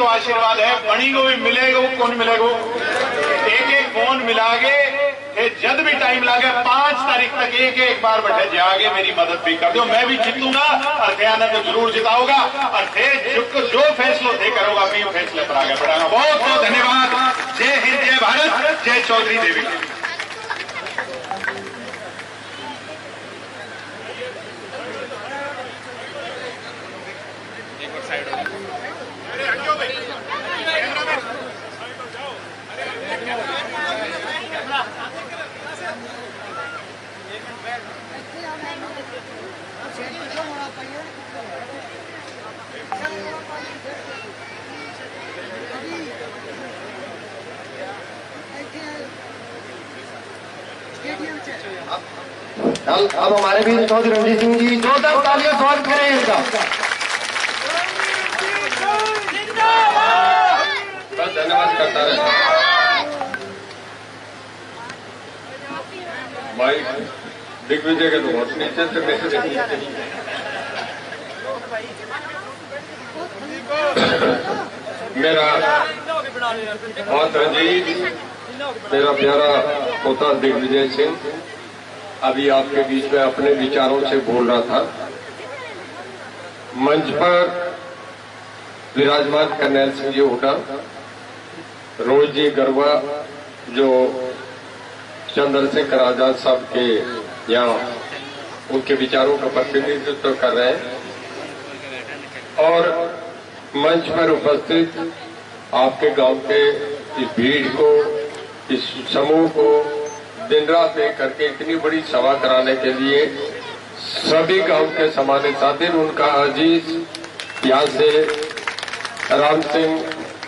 तो आशीर्वाद है, बणी को भी मिलेगा, वो कौन मिलेगा? एक एक फोन मिलागे जब भी टाइम लागे 5 तारीख तक एक बार बैठे जागे मेरी मदद भी कर दो, मैं भी जीतूंगा और ध्यान तो जरूर जिताऊंगा और जो फैसलों थे करूंगा अपने फैसले पर आगे बढ़ाऊंगा। बहुत बहुत धन्यवाद। जय हिंद, जय भारत, जय चौधरी देवी। अब हमारे बीच चौधरी रणजीत सिंह जी जोरदार तालियां स्वागत करें इनका। धन्यवाद करता रहे भाई दिग्विजय के तो बहुत नीचे से मेरा बहुत रंजीत, मेरा प्यारा पोता दिग्विजय सिंह अभी आपके बीच में अपने विचारों से बोल रहा था। मंच पर विराजमान कर्नैल सिंह जी हुड्डा, रोहित जी गरवा जो चंद्रशेखर आजाद साहब के यहाँ उनके विचारों का प्रतिनिधित्व कर रहे हैं और मंच पर उपस्थित आपके गांव के इस भीड़ को, इस समूह को दिन रात एक करके इतनी बड़ी सभा कराने के लिए सभी गांव के समाने साथी, उनका अजीज यहाँ से राम सिंह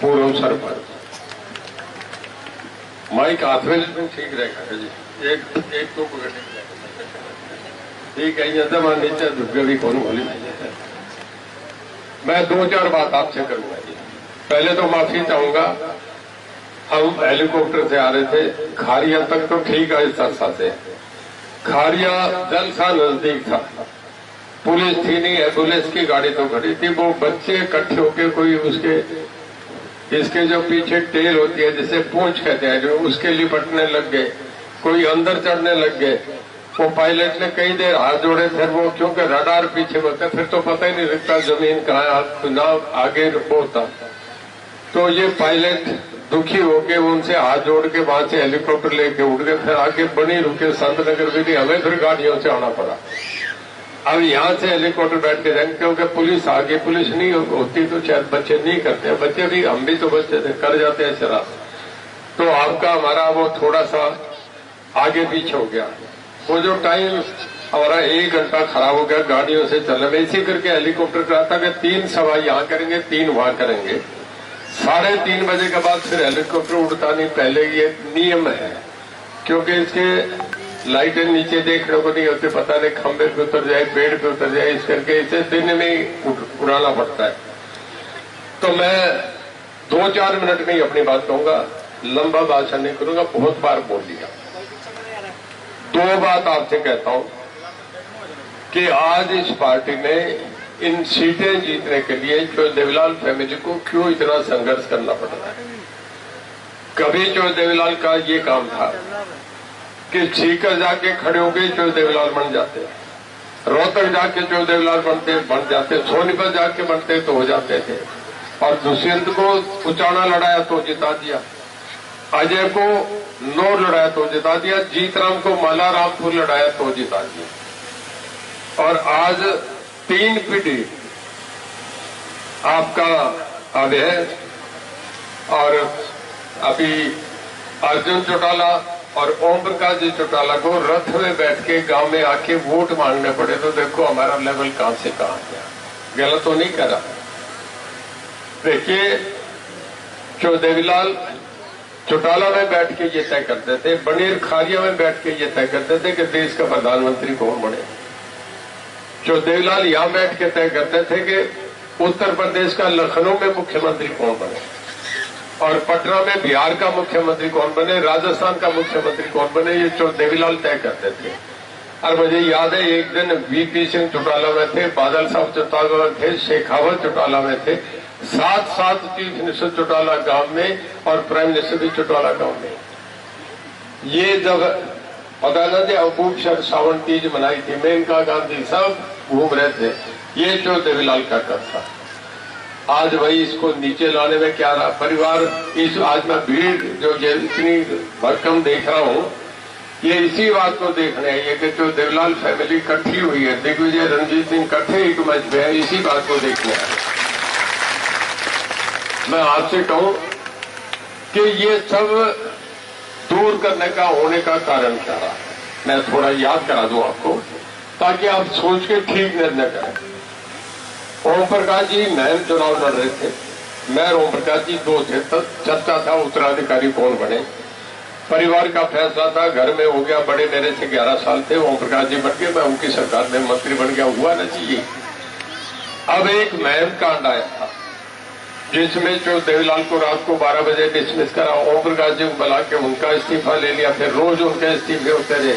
पूर्व सरपंच। माइक हाथ में ठीक रहेगा जी, एक तो ठीक है। ये जमा नीचे भी कौन बोली। मैं 2-4 बात आपसे करूंगा जी। पहले तो माफी चाहूंगा, हम हेलीकॉप्टर से आ रहे थे, खारिया तक तो ठीक है, इस तरह से खारिया जलसा नजदीक था, पुलिस थी नहीं, एम्बुलेंस की गाड़ी तो खड़ी थी। वो बच्चे इकट्ठे होके कोई उसके इसके जो पीछे टेल होती है जिसे पूंछ कहते हैं, जो उसके लिपटने लग गए, कोई अंदर चढ़ने लग गए। वो पायलट ने कई देर हाथ जोड़े, फिर वो क्योंकि रडार पीछे होता है फिर तो पता ही नहीं लगता जमीन कहाँ है, नाव आगे होता। तो ये पायलट दुखी होके उनसे हाथ जोड़ के वहां से हेलीकॉप्टर लेके उड़ गए, फिर आगे बनी रुके संत नगर भी नहीं, हमें फिर गाड़ियों से आना पड़ा। अब यहाँ से हेलीकॉप्टर बैठ के जाएंगे क्योंकि पुलिस आगे, पुलिस नहीं होती तो शायद बच्चे नहीं करते, बच्चे भी, हम भी तो बच्चे थे, कर जाते हैं शराब। तो आपका हमारा वो थोड़ा सा आगे पीछे हो गया। वो जो टाइम हमारा 1 घंटा खराब हो गया गाड़ियों से चलने में। इसी करके हेलीकॉप्टर कहा था कि 3 सभा यहाँ करेंगे, 3 वहां करेंगे। 3:30 बजे के बाद फिर हेलीकॉप्टर उड़ता नहीं, पहले ये नियम है क्योंकि इसके लाइटें नीचे देखने को नहीं होती, पता नहीं खंबे पे उतर जाए, पेड़ पे उतर जाए, इस करके इसे दिन में ही उड़ाना पड़ता है। तो मैं 2-4 मिनट में ही अपनी बात कहूंगा, लंबा भाषण नहीं करूंगा, बहुत बार बोल दिया। 2 बात आपसे कहता हूं कि आज इस पार्टी ने इन सीटें जीतने के लिए जो देवीलाल फैमिली को क्यों इतना संघर्ष करना पड़ रहा है। कभी जो देवीलाल का ये काम था कि सीकर जाके खड़े हो गए जो देवीलाल बन जाते, रोहतक जाके जो देवीलाल बन जाते, सोनीपत जाके बनते तो हो जाते थे, और दुष्यंत को उचाना लड़ाया तो जिता दिया, अजय को नौर लड़ाया तो जिता दिया, जीतराम को मलारामपुर लड़ाया तो जिता दिया। और आज 3 पीढ़ी आपका अब है, और अभी अर्जुन चौटाला और ओम प्रकाश जी चौटाला को रथ में बैठ के गांव में आके वोट मांगने पड़े, तो देखो हमारा लेवल कहां से कहां गया। गलत तो नहीं करा। देखिए, जो देवीलाल चौटाला में बैठ के ये तय करते थे, बनेर खारिया में बैठ के ये तय करते थे कि देश का प्रधानमंत्री कौन बने। जो देवीलाल यहां बैठ के तय करते थे कि उत्तर प्रदेश का लखनऊ में मुख्यमंत्री कौन बने, और पटना में बिहार का मुख्यमंत्री कौन बने, राजस्थान का मुख्यमंत्री कौन बने, ये जो देवीलाल तय करते थे। और मुझे याद है एक दिन वीपी सिंह चौटाला में थे, बादल साहब चौटाला में थे, शेखावत चौटाला में थे, साथ चीफ मिनिस्टर चौटाला गांव में और प्राइम मिनिस्टर भी चौटाला गांव में। ये जब अदालत अबूब शर सावन तीज मनाई थी, मेनका गांधी सब घूम रहे थे, ये जो देवीलाल का कर था। आज भाई इसको नीचे लाने में क्या रहा परिवार, इस आज मैं भीड़ जो ये इतनी भरकम देख रहा हूं, ये इसी बात को देखने आई है कि जो देवीलाल फैमिली इकट्ठी हुई है, दिग्विजय रणजीत सिंह इकट्ठे एक मंच पे है, इसी बात को देखने आए। मैं आपसे कहूं कि ये सब दूर करने का होने का कारण क्या रहा, मैं थोड़ा याद करा दूं आपको ताकि आप सोच के ठीक निर्णय करें। ओम प्रकाश जी मैम चुनाव लड़ रहे थे, मैं और ओम प्रकाश जी दो थे, तब चर्चा था उत्तराधिकारी कौन बने। परिवार का फैसला था, घर में हो गया, बड़े मेरे से 11 साल थे, ओम प्रकाश जी बन गए, मैं उनकी सरकार में मंत्री बन गया, हुआ ना चाहिए। अब एक मैम कांड आया था जिसमें जो देवीलाल को रात को 12 बजे डिसमिस करा, ओम प्रकाश जी को बुला के उनका इस्तीफा ले लिया, फिर रोज उनके इस्तीफे होते रहे।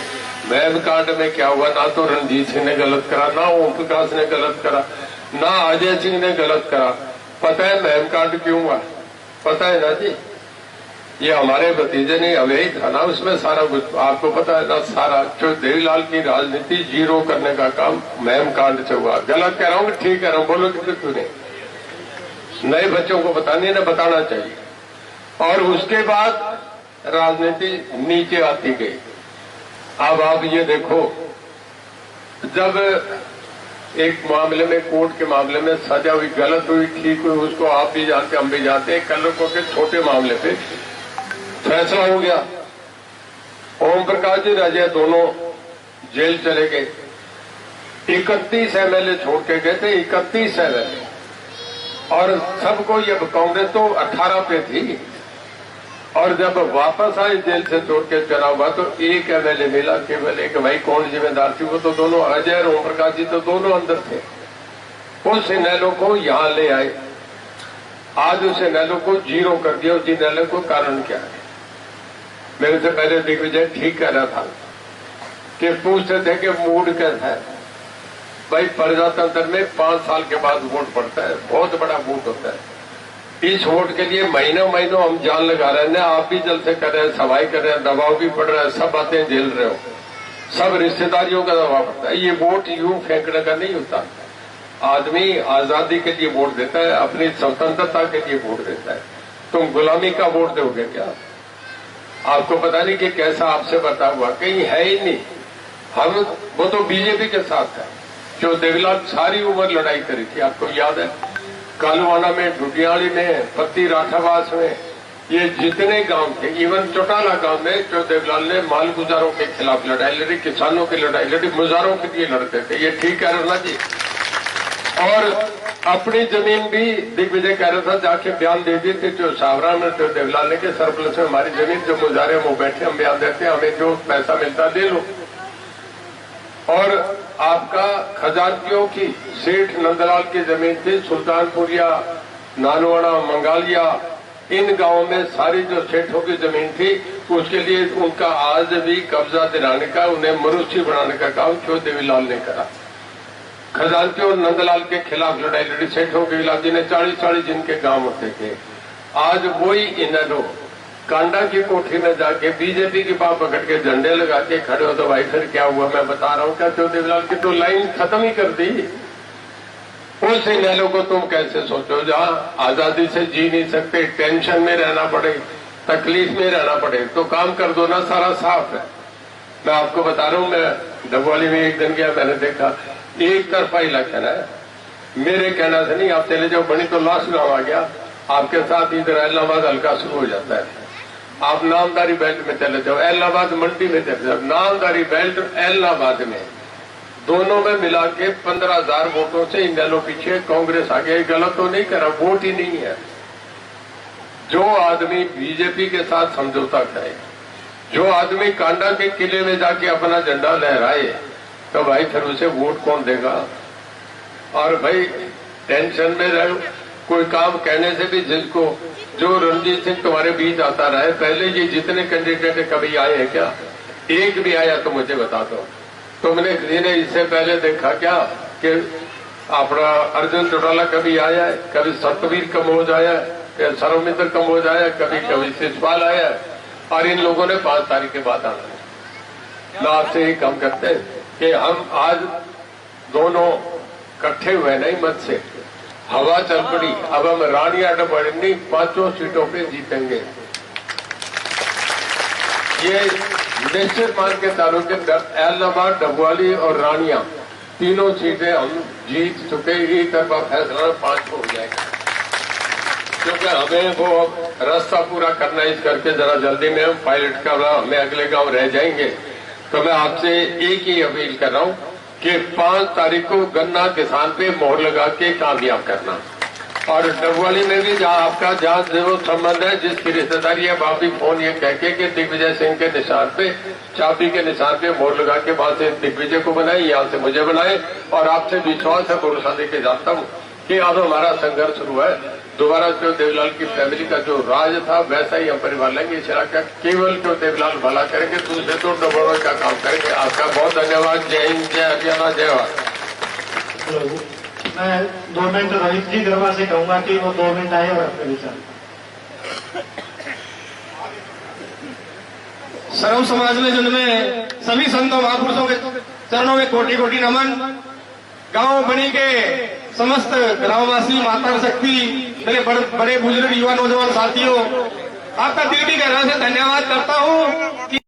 मैम कांड में क्या हुआ, ना तो रणजीत सिंह ने गलत करा, ना ओम प्रकाश ने गलत करा, ना अजय सिंह ने गलत करा। पता है मैम कांड क्यों हुआ, पता है ना जी? ये हमारे भतीजे ने अवैध था ना, उसमें सारा कुछ आपको पता है ना। सारा जो देवीलाल की राजनीति जीरो करने का काम मैम कांड से हुआ। गलत कह रहा हूं कि ठीक कह रहा हूं, बोलो कि क्यों नहीं? नए बच्चों को बतानी ना, बताना चाहिए। और उसके बाद राजनीति नीचे आती गई। अब आप ये देखो, जब एक मामले में, कोर्ट के मामले में सजा हुई, गलत हुई, ठीक हुई, उसको आप भी जानते, हम भी जानते हैं। कल को के छोटे मामले पे फैसला हो गया, ओम प्रकाश जी अजय दोनों जेल चले गए। 31 एमएलए छोड़ के गए थे, 31 एमएलए, और सबको ये कांग्रेस तो 18 पे थी। और जब वापस आए जेल से छोड़ के चुनाव हुआ तो एक एमएलए मिला केवल एक। भाई कौन जिम्मेदार थी? वो तो दोनों, अजय और ओम प्रकाश जी तो दोनों अंदर थे। उस इनेलो को यहां ले आए, आज उस इनेलो को जीरो कर दिया। उस इनेलो को कारण क्या है? मेरे से पहले दिग्विजय ठीक कह रहा था कि पूछते थे कि मूड कैसा है। भाई प्रजातंत्र में 5 साल के बाद वोट पड़ता है, बहुत बड़ा वोट होता है। इस वोट के लिए महीनों महीनों हम जान लगा रहे हैं, आप भी जलसे कर रहे हैं, सफाई कर रहे हैं, दबाव भी पड़ रहा है, सब बातें झेल रहे हो, सब रिश्तेदारियों का दबाव पड़ता है। ये वोट यूं फेंकने का नहीं होता। आदमी आजादी के लिए वोट देता है, अपनी स्वतंत्रता के लिए वोट देता है। तुम गुलामी का वोट दोगे क्या? आपको पता नहीं कि कैसा आपसे बता हुआ, कहीं है ही नहीं। हम वो तो बीजेपी के साथ है। जो देवीलाल सारी उम्र लड़ाई करी थी, आपको याद है, कालवाना में, ढुडियाड़ी में, पत्ती राठावास में, ये जितने गांव थे, इवन चौटाला गांव में जो देवीलाल ने मालगुजारों के खिलाफ लड़ाई लड़ी, किसानों की लड़ाई लड़ी, मुजारों के लिए लड़ते थे। ये ठीक कह रहा जी। और अपनी जमीन भी दिग्विजय कह रहा था, जाके बयान दे दिए थे जो सावरा में, जो देवीलाल ने के सरप्लस में हमारी जमीन, जो मुजारे वो बैठे, हम बयान देते हैं, हमें जो पैसा मिलता दे लो। और आपका खजानचियों की, सेठ नंदलाल की जमीन थी, सुल्तानपुरिया, नानवाड़ा, मंगालिया, इन गांवों में सारी जो सेठों की जमीन थी, उसके लिए उनका आज भी कब्जा दिलाने का, उन्हें मनुष्य बनाने का काम क्यों देवीलाल ने करा। खजानचियों और नंदलाल के खिलाफ लड़ाई लड़ी, सेठों के खिलाफ, जिन्हें 40-40 जिनके गांव होते थे। आज वही इनेलो कांडा की कोठी में जाके बीजेपी की बात पकड़ के झंडे लगा के खड़े हो, तो भाई फिर क्या हुआ? मैं बता रहा हूं, क्या जो देवीलाल की तो लाइन खत्म ही कर दी। उस इनेलो को तुम कैसे सोचो जहां आजादी से जी नहीं सकते, टेंशन में रहना पड़े, तकलीफ में रहना पड़े, तो काम कर दो ना, सारा साफ है। मैं आपको बता रहा हूं, मैं डबवाली में एक दिन गया, मैंने देखा एक तरफा इलेक्शन है। मेरे कहना से नहीं, आप चले जाओ, बनी तो लास्ट गांव आ गया, आपके साथ इधर इलाहाबाद हल्का शुरू हो जाता है। आप नामदारी बेल्ट में चले जाओ, इलाहाबाद मंडी में चले जाओ, नामदारी बेल्ट इलाहाबाद में, दोनों में मिला के 15,000 वोटों से इनेलो पीछे, कांग्रेस आगे। गलत तो नहीं करा, वोट ही नहीं है। जो आदमी बीजेपी के साथ समझौता करे, जो आदमी कांडा के किले में जाके अपना झंडा लहराए, तो भाई फिर उसे वोट कौन देगा? और भाई टेंशन में रहो, कोई काम कहने से भी, जिसको जो रणजीत सिंह तुम्हारे बीच आता रहा है, पहले ये जितने कैंडिडेट कभी आए हैं क्या? एक भी आया तो मुझे बता दो। तुमने किसी ने इससे पहले देखा क्या कि अपना अर्जुन चौटाला कभी आया है, कभी सतवीर कम्बोज आया है, कभी सर्वमित्र कम्बोज आया है, कभी शिषपाल आया है, और इन लोगों ने 5 तारीख के बाद आना है। मैं आपसे ही काम करते हैं कि हम आज दोनों इकट्ठे हुए नहीं मत से हवा चल पड़ी, अब हम रानी अड्ड बढ़नी 5 सीटों पे जीतेंगे। ये निश्चित मान के चालू के एलनाबाद, डबवाली और रानिया तीनों सीटें हम जीत चुके। एक तरफा फैसला 5 हो जाएगा, क्योंकि हमें वो रास्ता पूरा करना है। इस करके जरा जल्दी में हम पायलट का हमें अगले गांव रह जाएंगे। तो मैं आपसे एक ही अपील कर रहा हूं कि 5 तारीख को गन्ना किसान पे मोहर लगा के कामयाब करना, और डबवाली में भी जहां आपका जहां जो संबंध है, जिसकी रिश्तेदारी है, आप भी फोन ये कह के कि दिग्विजय सिंह के निशान पे, चाबी के निशान पे मोहर लगा के वहां से दिग्विजय को बनाए, यहाँ से मुझे बनाए। और आपसे विश्वास है, भरोसा देके जाता हूँ कि अब हमारा संघर्ष शुरू है। दोबारा जो देवलाल की फैमिली का जो राज था वैसा ही हम परिवार लेंगे। इस इलाका केवल क्यों देवलाल भला करेंगे, दूसरे तो डबल का काम करेंगे। आपका बहुत धन्यवाद। जय हिंद, जय हरियाणा, जय भारत। मैं 2 मिनट रोहित जी गरबा से कहूंगा कि वो 2 मिनट आए और अपने विचार। सर्व समाज में जिनमें सभी संतों महापुरुषों के चरणों में कोटि कोटि नमन। गांव बनी के समस्त ग्रामवासी, माता शक्ति, मेरे बड़े बुजुर्ग, युवा, नौजवान साथियों, आपका दिल की गहराई से धन्यवाद करता हूं कि